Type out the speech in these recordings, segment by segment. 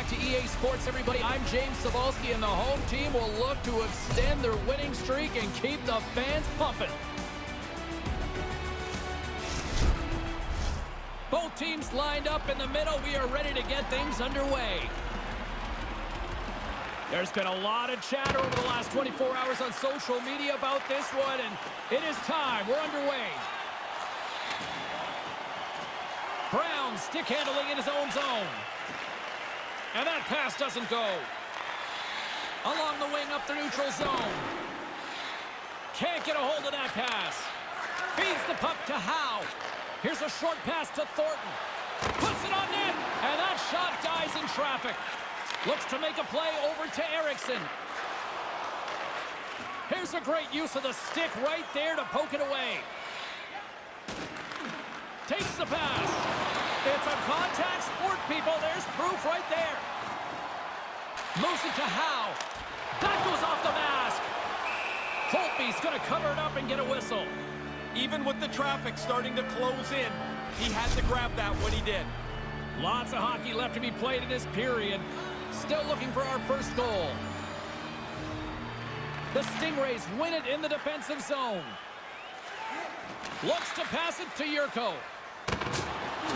back to EA Sports, everybody. I'm James Cebulski, and the home team will look to extend their winning streak and keep the fans pumping. Both teams lined up in the middle. We are ready to get things underway. There's been a lot of chatter over the last 24 hours on social media about this one, and it is time. We're underway. Brown stick handling in his own zone. And that pass doesn't go. Along the wing up the neutral zone. Can't get a hold of that pass. Feeds the puck to Howe. Here's a short pass to Thornton. Puts it on net, and that shot dies in traffic. Looks to make a play over to Erickson. Here's a great use of the stick right there to poke it away. Takes the pass. It's a contact sport, people. There's proof right there. Moves it to Howe. That goes off the mask. Holtby's going to cover it up and get a whistle. Even with the traffic starting to close in, he had to grab that when he did. Lots of hockey left to be played in this period. Still looking for our first goal. The Stingrays win it in the defensive zone. Looks to pass it to Yurko.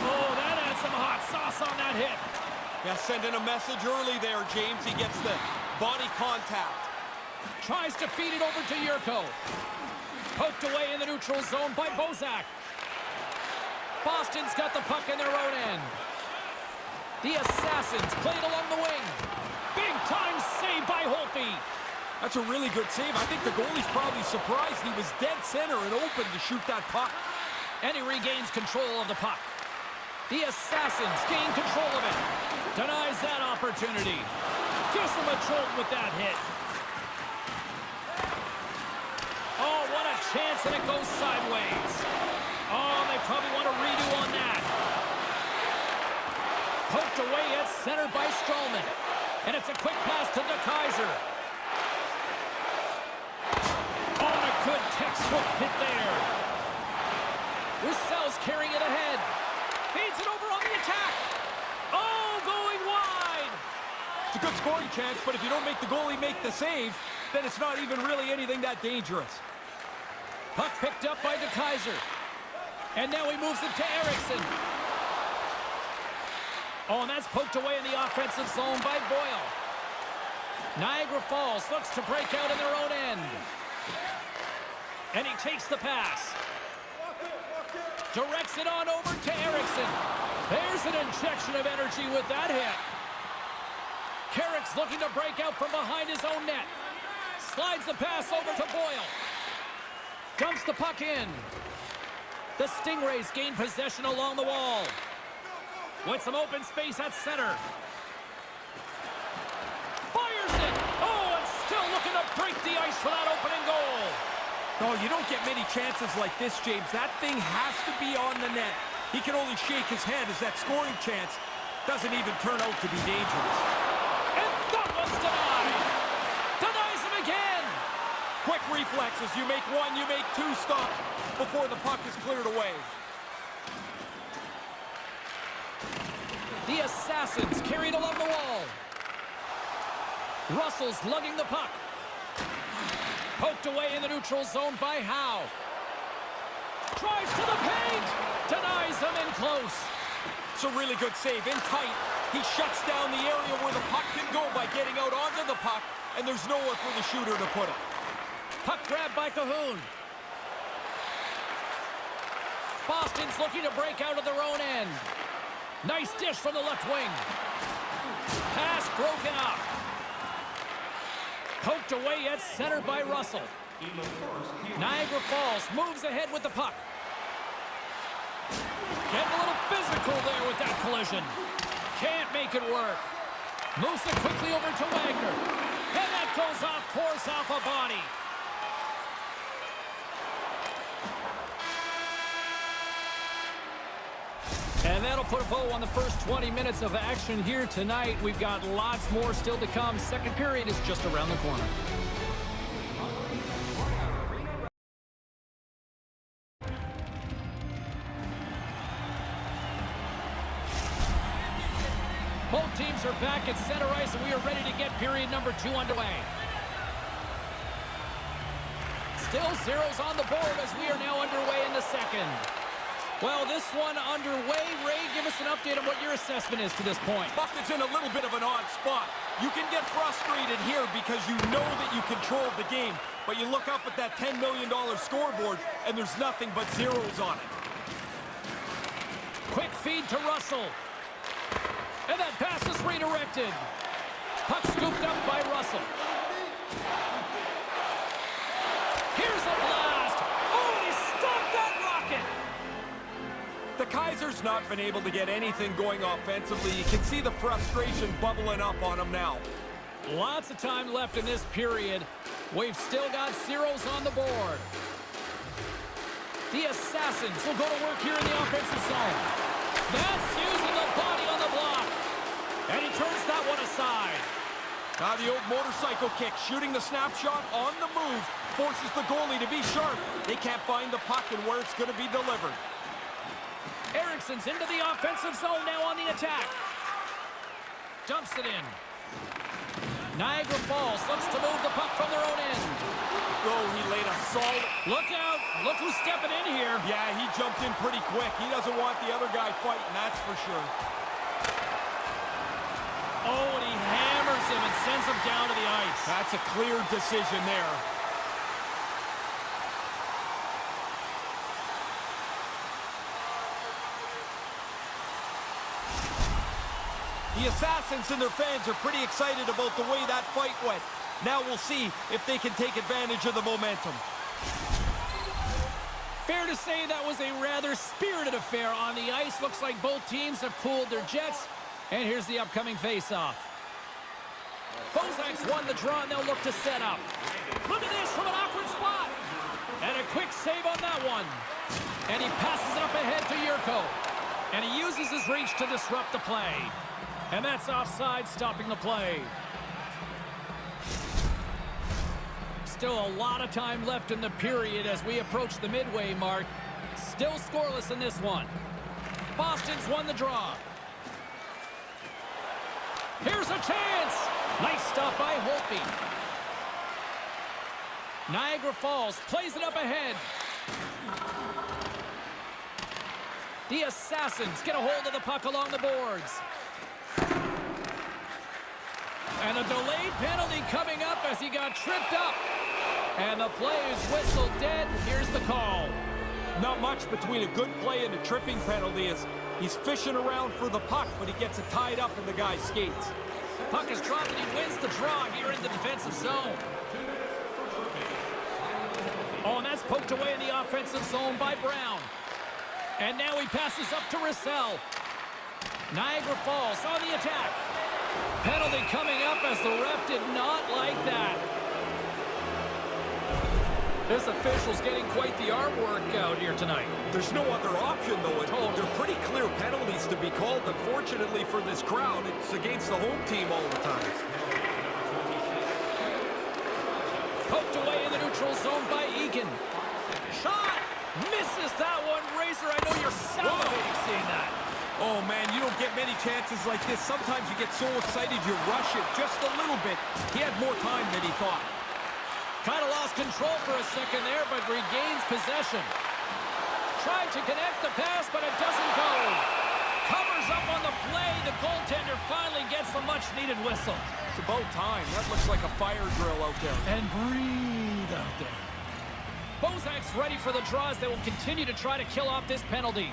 Oh, that had some hot sauce on that hit. Yeah, sending a message early there, James. He gets the body contact. Tries to feed it over to Yurko. Poked away in the neutral zone by Bozak. Boston's got the puck in their own end. The Assassins played along the wing. Big time save by Holtby. That's a really good save. I think the goalie's probably surprised he was dead center and open to shoot that puck. And he regains control of the puck. The Assassins gain control of it. Denies that opportunity. Gives them a jolt with that hit. Oh, what a chance, and it goes sideways. Oh, they probably want a redo on that. Poked away at center by Stralman. And it's a quick pass to De Kaiser. Oh, and a good textbook hit there. Roussel's carrying it ahead. Feeds it over on the attack. Oh, going wide. It's a good scoring chance, but if you don't make the goalie make the save, then it's not even really anything that dangerous. Puck picked up by De Kaiser. And now he moves it to Erickson. Oh, and that's poked away in the offensive zone by Boyle. Niagara Falls looks to break out in their own end. And he takes the pass. Directs it on over to Erickson. There's an injection of energy with that hit. Carrick's looking to break out from behind his own net. Slides the pass over to Boyle. Dumps the puck in. The Stingrays gain possession along the wall. With some open space at center. Fires it! Oh, and still looking to break the ice for that opening goal. No, you don't get many chances like this, James. That thing has to be on the net. He can only shake his head as that scoring chance doesn't even turn out to be dangerous. And that was denied. Denies him again. Quick reflexes. You make one, you make two stops before the puck is cleared away. The Assassins carried along the wall. Russell's lugging the puck. Poked away in the neutral zone by Howe. Drives to the paint. Denies him in close. It's a really good save. In tight, he shuts down the area where the puck can go by getting out onto the puck, and there's nowhere for the shooter to put it. Puck grab by Cahoon. Boston's looking to break out of their own end. Nice dish from the left wing. Pass broken up. Poked away at center by Russell. Niagara Falls moves ahead with the puck. Getting a little physical there with that collision. Can't make it work. Moves it quickly over to Wagner. And that goes off course off a body. And that'll put a bow on the first 20 minutes of action here tonight. We've got lots more still to come. Second period is just around the corner. Both teams are back at center ice, and we are ready to get period number 2 underway. Still zeros on the board as we are now underway in the second. Well, this one underway. Ray, give us an update on what your assessment is to this point. Buck is in a little bit of an odd spot. You can get frustrated here because you know that you controlled the game, but you look up at that $10 million scoreboard, and there's nothing but zeros on it. Quick feed to Russell. And that pass is redirected. Puck scooped up by Russell. Here's a blast. Oh, and he stopped that rocket. The Kaiser's not been able to get anything going offensively. You can see the frustration bubbling up on him now. Lots of time left in this period. We've still got zeros on the board. The Assassins will go to work here in the offensive zone. That's using the body on the block. And he turns that one aside. Now the old motorcycle kick, shooting the snapshot on the move, forces the goalie to be sharp. They can't find the puck and where it's going to be delivered. Ericsson's into the offensive zone now on the attack. Dumps it in. Niagara Falls looks to move the puck from their own end. Oh, he laid a solid... Look out. Look who's stepping in here. Yeah, he jumped in pretty quick. He doesn't want the other guy fighting, that's for sure. Oh, and he hammers him and sends him down to the ice. That's a clear decision there. The Assassins and their fans are pretty excited about the way that fight went. Now we'll see if they can take advantage of the momentum. Fair to say that was a rather spirited affair on the ice. Looks like both teams have cooled their jets. And here's the upcoming face-off. Bozak's won the draw, and they'll look to set up. Look at this from an awkward spot. And a quick save on that one. And he passes it up ahead to Yurko. And he uses his reach to disrupt the play. And that's offside, stopping the play. Still a lot of time left in the period as we approach the midway mark. Still scoreless in this one. Boston's won the draw. Here's a chance. Nice stop by Holtby. Niagara Falls plays it up ahead. The Assassins get a hold of the puck along the boards. And a delayed penalty coming up as he got tripped up. And the play is whistled dead. Here's the call. Not much between a good play and a tripping penalty as he's fishing around for the puck, but he gets it tied up in the guy's skates. Puck is dropped and he wins the draw here in the defensive zone. Oh, and that's poked away in the offensive zone by Brown. And now he passes up to Russell. Niagara Falls on the attack. Penalty coming up as the ref did not like that. This official's getting quite the artwork out here tonight. There's no other option, though. They're pretty clear penalties to be called. Unfortunately for this crowd, it's against the home team all the time. Poked away in the neutral zone by Egan. Shot! Misses that one. Razor, I know you're salivating seeing that. Oh, man, you don't get many chances like this. Sometimes you get so excited you rush it just a little bit. He had more time than he thought. Kind of lost control for a second there, but regains possession. Tried to connect the pass, but it doesn't go. Covers up on the play. The goaltender finally gets the much-needed whistle. It's about time. That looks like a fire drill out there. And breathe out there. Bozak's ready for the draws. They will continue to try to kill off this penalty.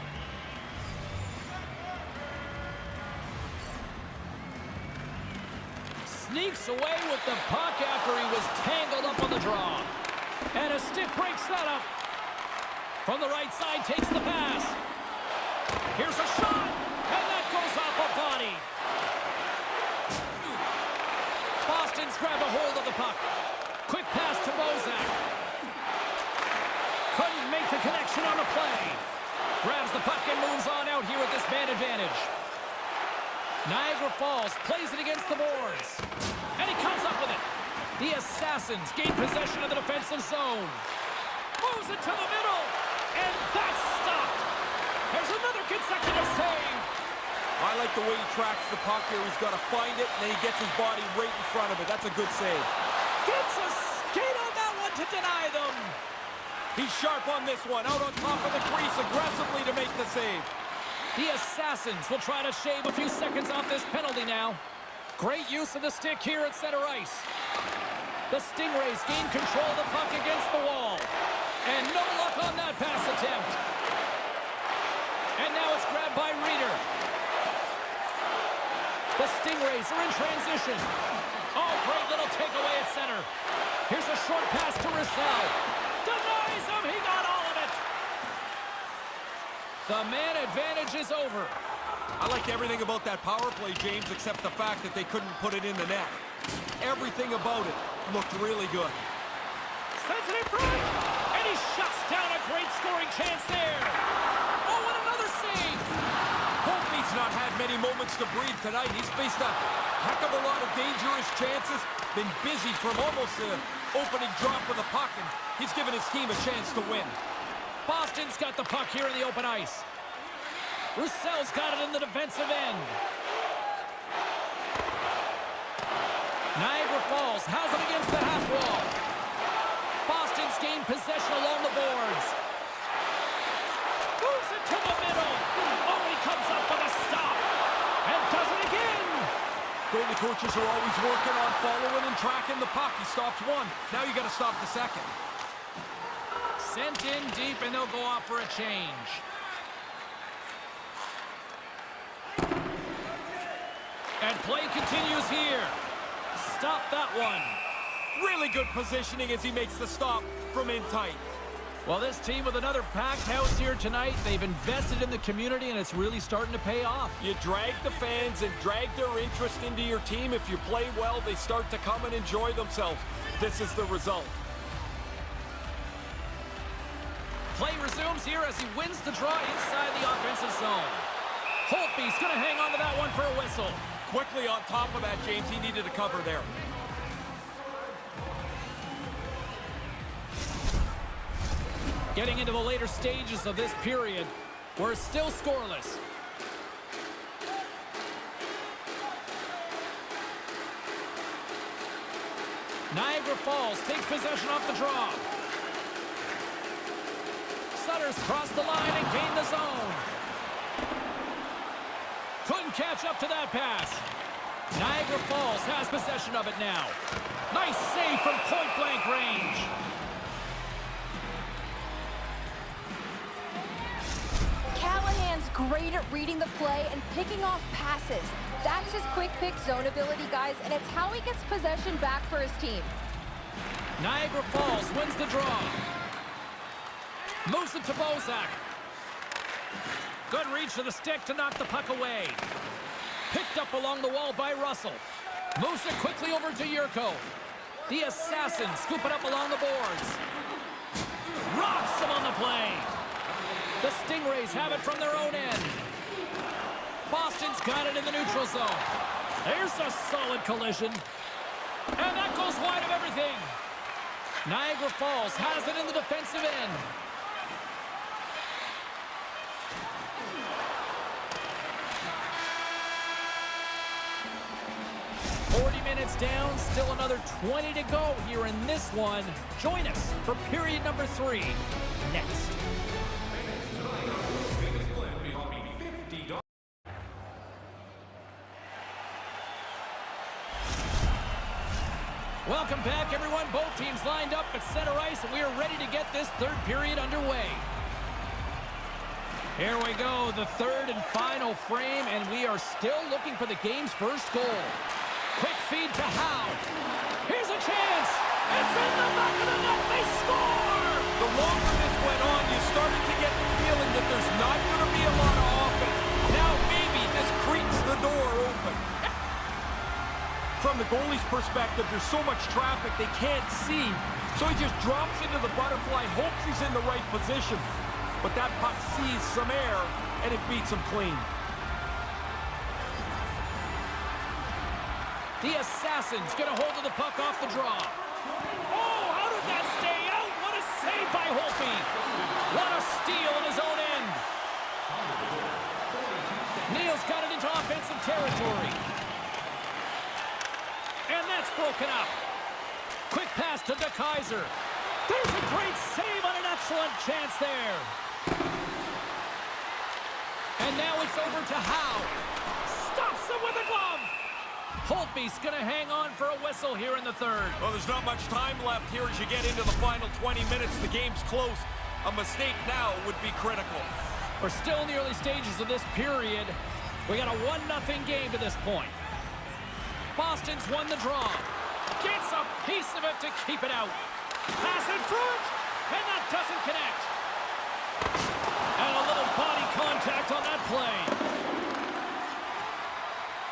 Sneaks away with the puck after he was tangled up on the draw. And a stick breaks that up. From the right side, takes the pass. Here's a shot, and that goes off a body. Boston's grabbed a hold of the puck. Quick pass to Bozak. Couldn't make the connection on the play. Grabs the puck and moves on out here with this man advantage. Niagara Falls plays it against the boards. And he comes up with it. The Assassins gain possession of the defensive zone. Moves it to the middle. And that's stopped. There's another consecutive save. I like the way he tracks the puck here. He's got to find it, and then he gets his body right in front of it. That's a good save. Gets a skate on that one to deny them. He's sharp on this one. Out on top of the crease aggressively to make the save. The Assassins will try to shave a few seconds off this penalty now. Great use of the stick here at center ice. The Stingrays gain control of the puck against the wall. And no luck on that pass attempt. And now it's grabbed by Reeder. The Stingrays are in transition. Oh, great little takeaway at center. Here's a short pass to Roussel. Denies him. He got all of it. The man advantage is over. I liked everything about that power play, James, except the fact that they couldn't put it in the net. Everything about it looked really good. Sends it in front. And he shuts down a great scoring chance there. Oh, and another save. Holtby's not had many moments to breathe tonight. He's faced a heck of a lot of dangerous chances. Been busy from almost the opening drop of the puck, and he's given his team a chance to win. Boston's got the puck here in the open ice. Roussel's got it in the defensive end. Niagara Falls has it against the half wall. Boston's gained possession along the boards. Moves it to the middle. Oh, he comes up with a stop. And does it again. Goalie coaches are always working on following and tracking the puck. He stops one. Now you got to stop the second. Sent in deep, and they'll go off for a change. And play continues here. Stop that one. Really good positioning as he makes the stop from in tight. Well, this team with another packed house here tonight, they've invested in the community, and it's really starting to pay off. You drag the fans and drag their interest into your team. If you play well, they start to come and enjoy themselves. This is the result. Play resumes here as he wins the draw inside the offensive zone. Holtby's going to hang on to that one for a whistle. Quickly on top of that, James, he needed a cover there. Getting into the later stages of this period, we're still scoreless. Niagara Falls takes possession off the draw. Sutter's crossed the line and gained the zone. Couldn't catch up to that pass. Niagara Falls has possession of it now. Nice save from point-blank range. Callahan's great at reading the play and picking off passes. That's his quick pick zone ability, guys, and it's how he gets possession back for his team. Niagara Falls wins the draw. Moves it to Bozak. Good reach to the stick to knock the puck away. Picked up along the wall by Russell. Moves it quickly over to Yurko. The Assassins scoop it up along the boards. Rocks him on the play. The Stingrays have it from their own end. Boston's got it in the neutral zone. There's a solid collision. And that goes wide of everything. Niagara Falls has it in the defensive end. Down, still another 20 to go here in this one. Join us for period number 3 next. Welcome back, everyone. Both teams lined up at center ice, and we are ready to get this third period underway. Here we go, the third and final frame, and we are still looking for the game's first goal. Quick feed to Howe. Here's a chance. It's in the back of the net. They score! The longer this went on, you started to get the feeling that there's not going to be a lot of offense. Now maybe this creaks the door open. From the goalie's perspective, there's so much traffic they can't see. So he just drops into the butterfly, hopes he's in the right position. But that puck sees some air, and it beats him clean. The Assassin's going to hold to the puck off the draw. Oh, how did that stay out? What a save by Holtby. What a steal in his own end. Neal's got it into offensive territory. And that's broken up. Quick pass to DeKaiser. There's a great save on an excellent chance there. And now it's over to Howe. Stops him with a glove. Holtby's going to hang on for a whistle here in the third. Well, there's not much time left here as you get into the final 20 minutes. The game's close. A mistake now would be critical. We're still in the early stages of this period. We got a 1-0 game to this point. Boston's won the draw. Gets a piece of it to keep it out. Pass in front, and that doesn't connect. And a little body contact on that play.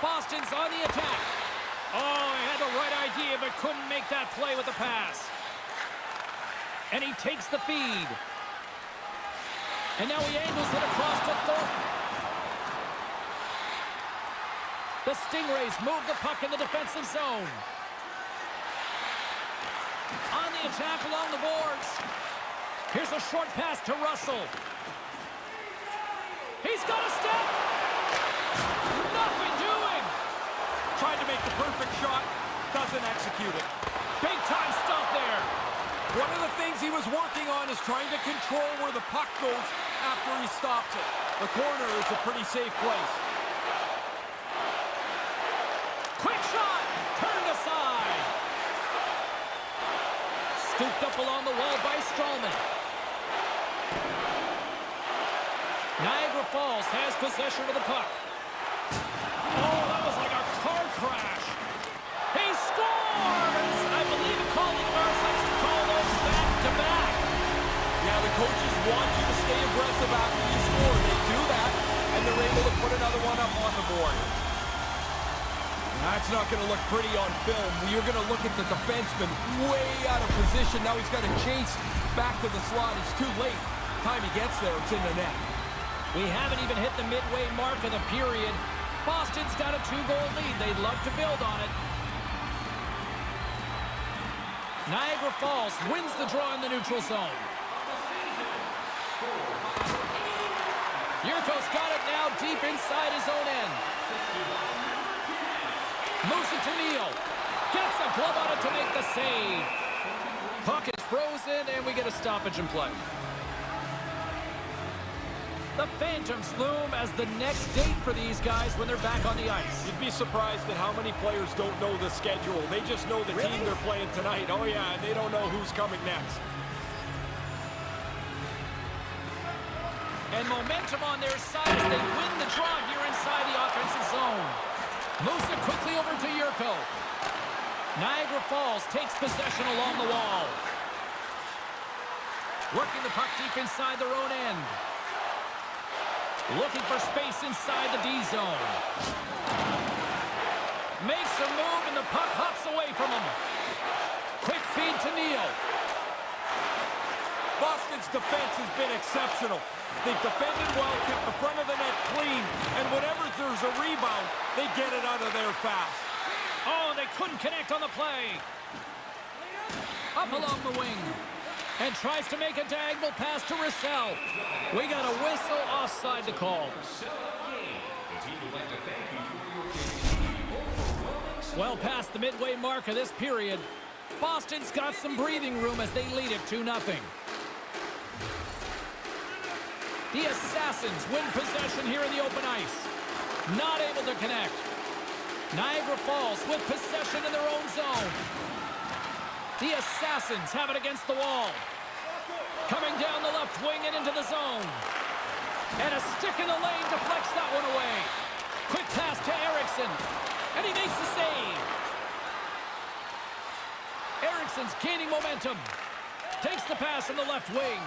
Boston's on the attack. Oh, he had the right idea, but couldn't make that play with the pass. And he takes the feed. And now he angles it across to Thornton. The Stingrays move the puck in the defensive zone. On the attack along the boards. Here's a short pass to Russell. He's got a step. Nothing doing. Trying to make the perfect shot. Doesn't execute it. Big time stop there. One of the things he was working on is trying to control where the puck goes after he stops it. The corner is a pretty safe place. Quick shot. Turned aside. Scooped up along the wall by Stralman. Niagara Falls has possession of the puck. Oh, that was like a car crash. He scores! I believe a colleague of ours likes to call those back-to-back. Yeah, the coaches want you to stay aggressive after you score. They do that, and they're able to put another one up on the board. That's not going to look pretty on film. You're going to look at the defenseman way out of position. Now he's got to chase back to the slot. It's too late. Time he gets there, it's in the net. We haven't even hit the midway mark of the period. Boston's got a 2-goal lead. They'd love to build on it. Niagara Falls wins the draw in the neutral zone. Yurko's got it now deep inside his own end. Moves it to Neal. Gets a glove on it to make the save. Puck is frozen, and we get a stoppage in play. The Phantoms loom as the next date for these guys when they're back on the ice. You'd be surprised at how many players don't know the schedule. They just know the team they're playing tonight. Oh, yeah, and they don't know who's coming next. And momentum on their side as they win the draw here inside the offensive zone. Moves it quickly over to Yurko. Niagara Falls takes possession along the wall. Working the puck deep inside their own end. Looking for space inside the D zone. Makes a move and the puck hops away from him. Quick feed to Neal. Boston's defense has been exceptional. They've defended well, kept the front of the net clean, and whenever there's a rebound, they get it out of there fast. Oh, they couldn't connect on the play. Up along the wing. And tries to make a diagonal pass to Roussel. We got a whistle offside to call. Well past the midway mark of this period, Boston's got some breathing room as they lead it 2-0. The Assassins win possession here in the open ice. Not able to connect. Niagara Falls with possession in their own zone. The Assassins have it against the wall. Coming down the left wing and into the zone. And a stick in the lane deflects that one away. Quick pass to Eriksson. And he makes the save. Eriksson's gaining momentum. Takes the pass in the left wing.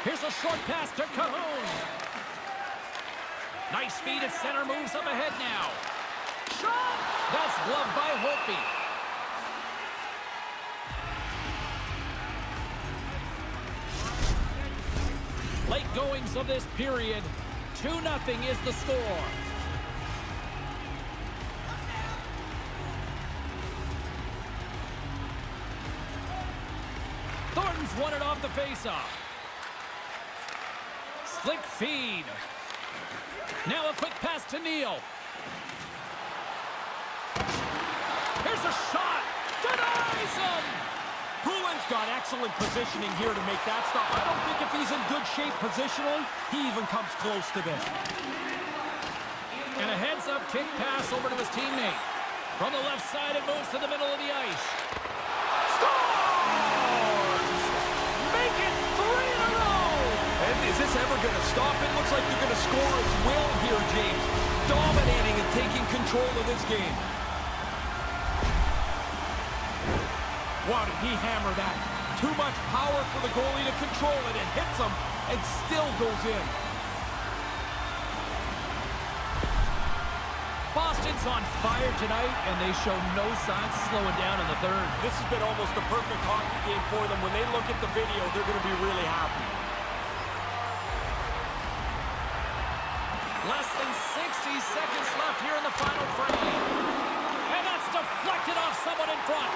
Here's a short pass to Cahoon. Nice feed at center, moves up ahead now. Shot! That's gloved by Holtby. Late goings of this period, 2-0 is the score. Thornton's won it off the faceoff. Slick feed. Now a quick pass to Neal. Here's a shot. Denies him. Poulin's got excellent positioning here to make that stop. I don't think if he's in good shape positionally, he even comes close to this. And a heads-up kick pass over to his teammate. From the left side, it moves to the middle of the ice. Scores! Make it 3 in a row! And is this ever going to stop? It looks like they're going to score as well here, James. Dominating and taking control of this game. Wow, did he hammer that? Too much power for the goalie to control it. It hits him and still goes in. Boston's on fire tonight, and they show no signs of slowing down in the third. This has been almost a perfect hockey game for them. When they look at the video, they're going to be really happy. Less than 60 seconds left here in the final frame. And that's deflected off someone in front.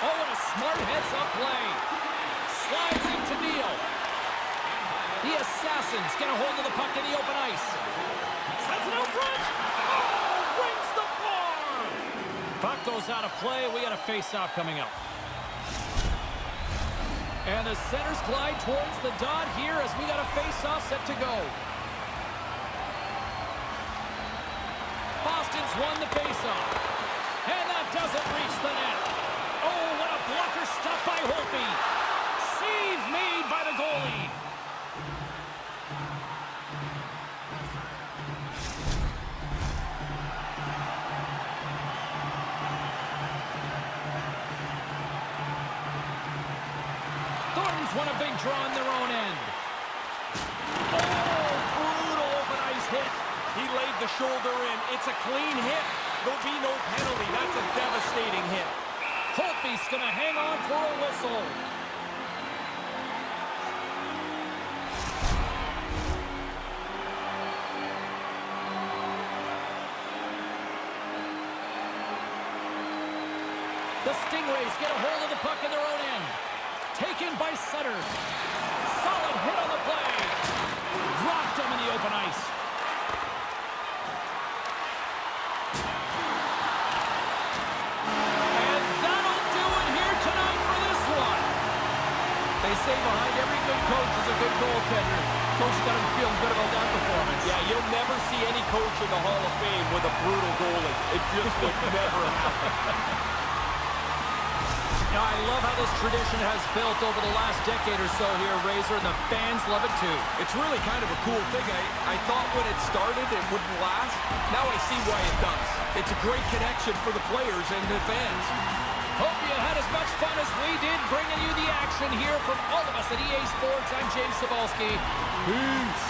Oh, and a smart heads-up play. Slides into Neal. The Assassins get a hold of the puck in the open ice. Sends it out front. Oh, rings the bar. Puck goes out of play. We got a face-off coming up. And the centers glide towards the dot here as we got a face-off set to go. Boston's won the face-off. And that doesn't reach the net. Oh, what a blocker stop by Holtby. Save made by the goalie. Thornton's won a big draw on their own end. Oh, brutal open ice hit. He laid the shoulder in. It's a clean hit. There'll be no penalty. That's a devastating hit. Holtby's going to hang on for a whistle. The Stingrays get a hold of the puck in their own end. Taken by Sutter. Solid hit on the play. Dropped him in the open ice. And that'll do it here tonight for this one. They say behind every good coach is a good goaltender. Coach got him feeling good about that performance. Yeah, you'll never see any coach in the Hall of Fame with a brutal goalie. It just would never happen. Now, I love how this tradition has built over the last decade or so here, Razor, and the fans love it too. It's really kind of a cool thing. I thought when it started it wouldn't last. Now I see why it does. It's a great connection for the players and the fans. Hope you had as much fun as we did bringing you the action here from all of us at EA Sports. I'm James Cebulski. Peace.